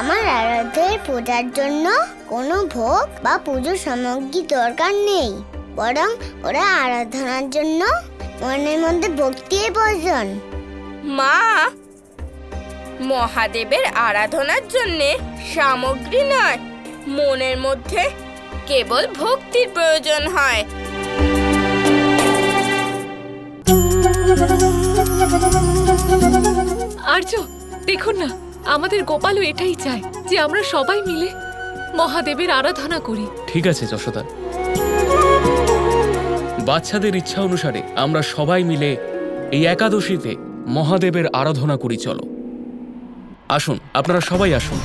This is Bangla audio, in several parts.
আমার আরাধ্যের পূজার জন্য কোনো ভোগ বা পুজোর সামগ্রী দরকার নেই, বরং ওরা আরাধনার জন্য মনের মধ্যে ভক্তির প্রয়োজন। মা, মহাদেবের আরাধনার জন্যে সামগ্রী নয়, মনের মধ্যে কেবল ভক্তির প্রয়োজন হয়। আর্য, দেখুন না, আমাদের গোপালও এটাই চায় যে আমরা সবাই মিলে মহাদেবের আরাধনা করি। ঠিক আছে যশোদা, বাচ্চাদের ইচ্ছা অনুসারে আমরা সবাই মিলে এই একাদশীতে মহাদেবের আরাধনা করি। চলো, আসুন, আপনারা সবাই আসুন।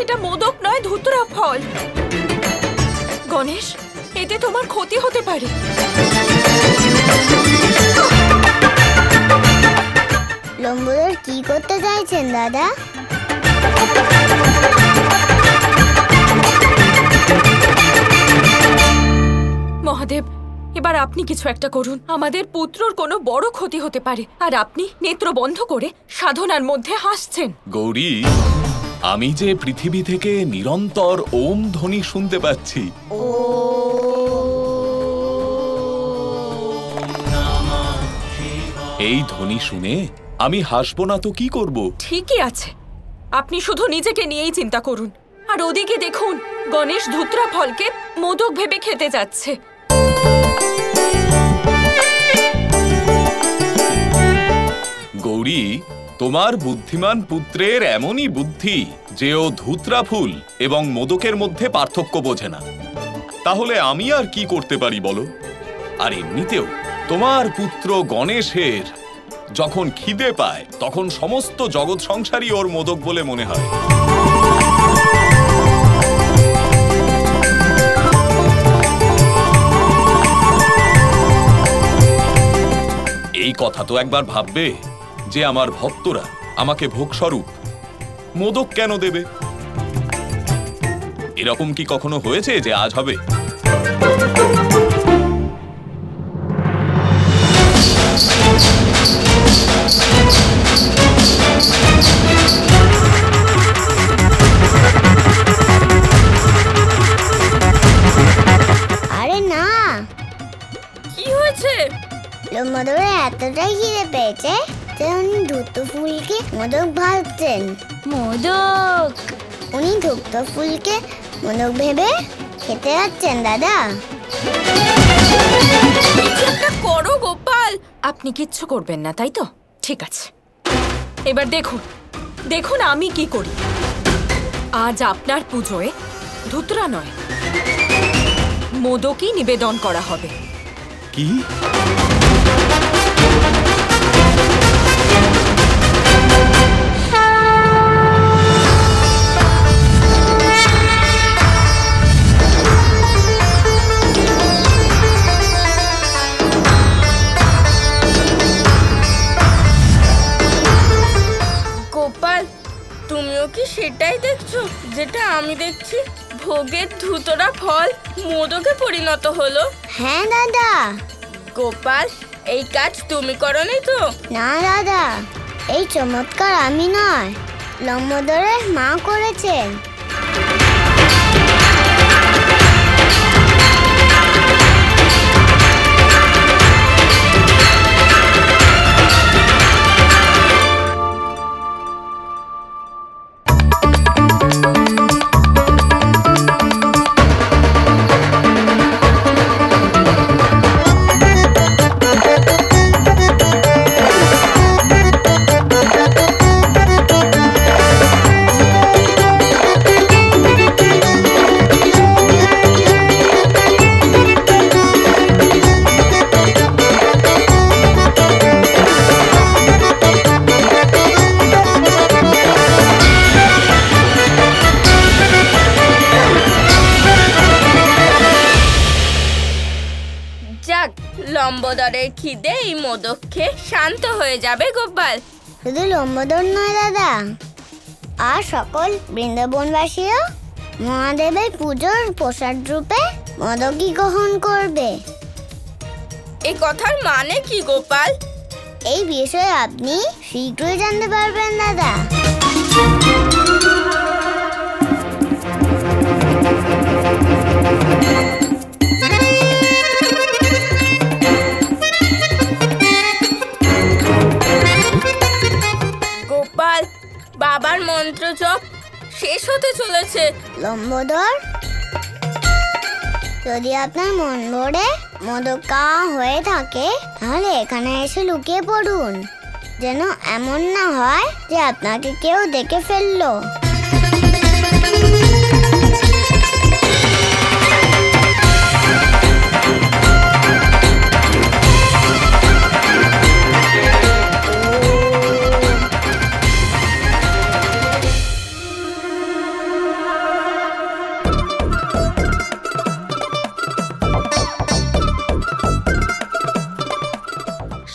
এটা মোদক নয়, ধুতরা ফল। গণেশ, এতে তোমার ক্ষতি হতে পারে। লম্বদর কি করতে চাইছেন দাদা? মহাদেব, এবার আপনি কিছু একটা করুন। আমাদের পুত্রর কোনো বড় ক্ষতি হতে পারে, আর আপনি নেত্র বন্ধ করে সাধনার মধ্যে হাসছেন। গৌরী, আমি যে পৃথিবী থেকে নিরন্তর ওম ধ্বনি শুনতে পাচ্ছি। এই ধ্বনি শুনে আমি হাসবো না তো কি করব? ঠিকই আছে, আপনি শুধু নিজেকে নিয়েই চিন্তা করুন। আর ওদিকে দেখুন, গণেশ ধুতরা ফলকে মোদক ভেবে খেতে যাচ্ছে। গৌরী, তোমার বুদ্ধিমান পুত্রের এমনই বুদ্ধি যে ও ধুতরা ফুল এবং মোদকের মধ্যে পার্থক্য বোঝে না। তাহলে আমি আর কি করতে পারি বলো? আর এমনিতেও তোমার পুত্র গণেশের যখন খিদে পায় তখন সমস্ত জগৎ সংসারই ওর মোদক বলে মনে হয়। এই কথা তো একবার ভাববে যে আমার ভক্তরা আমাকে ভোগস্বরূপ মোদক কেন দেবে? এরকম কি কখনো হয়েছে যে আজ হবে? আরে না, কি হয়েছে? লম্বদরের এতটাই খিদে পেয়েছে যে উনি ধূত ফুলকে মোদক ভাবছেন। মোদক? উনি ধূত ফুলকে মোদক ভেবে খেতে যাচ্ছেন দাদা। করো গোপাল। আপনি কিচ্ছু করবেন না, তাই তো? ঠিক আছে, এবার দেখুন দেখুন আমি কি করি। আজ আপনার পুজোয় ধুতরা নয়, মোদকই নিবেদন করা হবে। কি? গোপাল, তুমিও কি সেটাই দেখছো যেটা আমি দেখছি? ভোগের ধুতরা ফল মোদকে পরিণত হলো। হ্যাঁ দাদা। গোপাল, এই কাজ তুমি করোনি তো? না দাদা, এই চমৎকার আমি নয়, লম্বদরের মা করেছেন। লম্বোদরের খিদে এই মোদক খেয়ে শান্ত হয়ে যাবে গোপাল। শুধু লম্বোদর নয় দাদা, আর সকল বৃন্দাবনবাসীও মহাদেবের পুজোর প্রসাদ রূপে মোদকই গ্রহণ করবে। এ কথার মানে কি গোপাল? এই বিষয়ে আপনি শীঘ্রই জানতে পারবেন দাদা। গোপাল, বাবার মন্ত্র জপ শেষ হতে চলেছে। লম্বোদর, যদি আপনার মন ভরে মোদক খাওয়া হয়ে থাকে তাহলে এখানে এসে লুকিয়ে পড়ুন, যেন এমন না হয় যে আপনাকে কেউ দেখে ফেললো।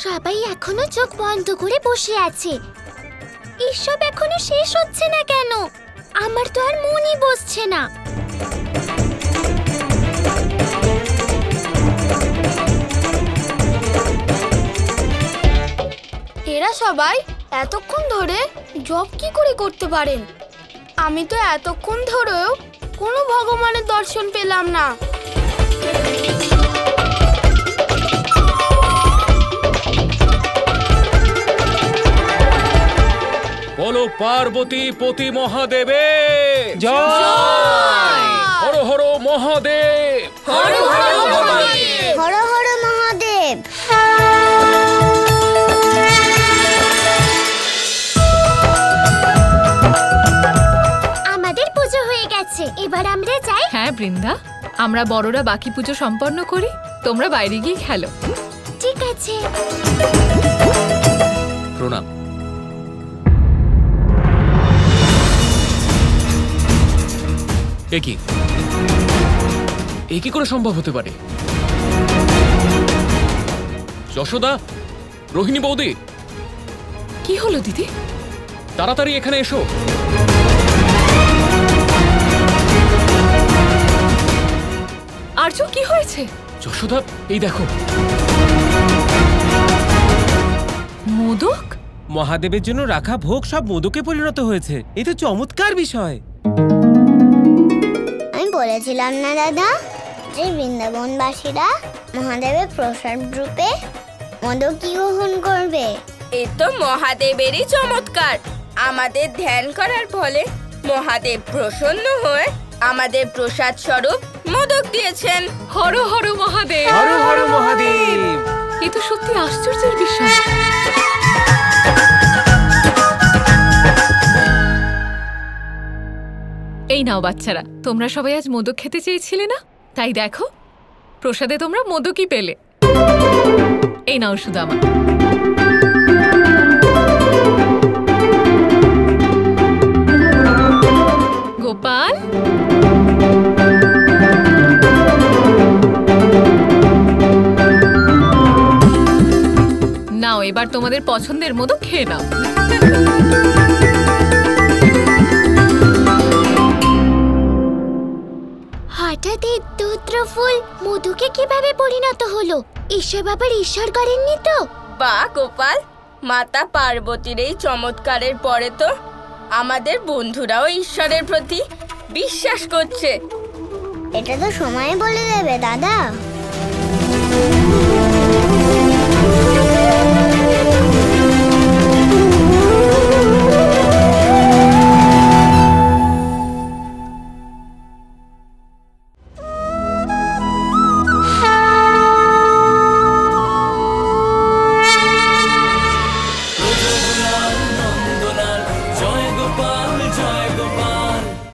সবাই এখনো চোখ বন্ধ করে বসে আছে। এসব এখনো শেষ হচ্ছে না কেন? আমার তো আর মনই বসছে না। এরা সবাই এতক্ষণ ধরে জব কি করে করতে পারেন? আমি তো এতক্ষণ ধরেও কোনো ভগবানের দর্শন পেলাম না। বলো পার্বতী পতি মহাদেবে জয়। হর হর মহাদেব, হর হর মহাদেব। হর হর মহাদেব। আমাদের পুজো হয়ে গেছে, এবার আমরা যাই। হ্যাঁ বৃন্দা, আমরা বড়রা বাকি পুজো সম্পন্ন করি, তোমরা বাইরে গিয়ে খেলো। ঠিক আছে। প্রণাম। এ কি করে সম্ভব হতে পারে? যশোদা, রোহিণী বৌদি, কি হলো দিদি? তাড়াতাড়ি এখানে এসো। আর্য, কি হয়েছে? যশোদা, এই দেখো। মোদক? মহাদেবের জন্য রাখা ভোগ সব মোদকে পরিণত হয়েছে। এই তো চমৎকার বিষয়। আমি বলেছিলাম না দাদা যে বৃন্দাবনবাসীরা মহাদেবের প্রসাদ রূপে মোদকই গ্রহণ করবে। এ তো মহাদেবেরই চমৎকার। আমাদের ধ্যান করার ফলে মহাদেব প্রসন্ন হয়ে আমাদের প্রসাদ স্বরূপ মোদক দিয়েছেন। হর হর মহাদেব। হর হর মহাদেব। এ তো সত্যি আশ্চর্যের বিষয়। এই নাও বাচ্চারা, তোমরা সবাই আজ মোদক খেতে চেয়েছিলে না? তাই দেখো, প্রসাদে তোমরা মোদকই পেলে। এই নাও সুদামা। গোপাল, নাও এবার তোমাদের পছন্দের মোদক খেয়ে নাও। হঠাৎ এই দুত্র ফুল মধুকে কিভাবে পরিণত হলো? এসব আবার ঈশ্বর করেননি তো? বাহ গোপাল, মাতা পার্বতীর এই চমৎকারের পরে তো আমাদের বন্ধুরাও ঈশ্বরের প্রতি বিশ্বাস করছে। এটা তো সময় বলে দেবে দাদা।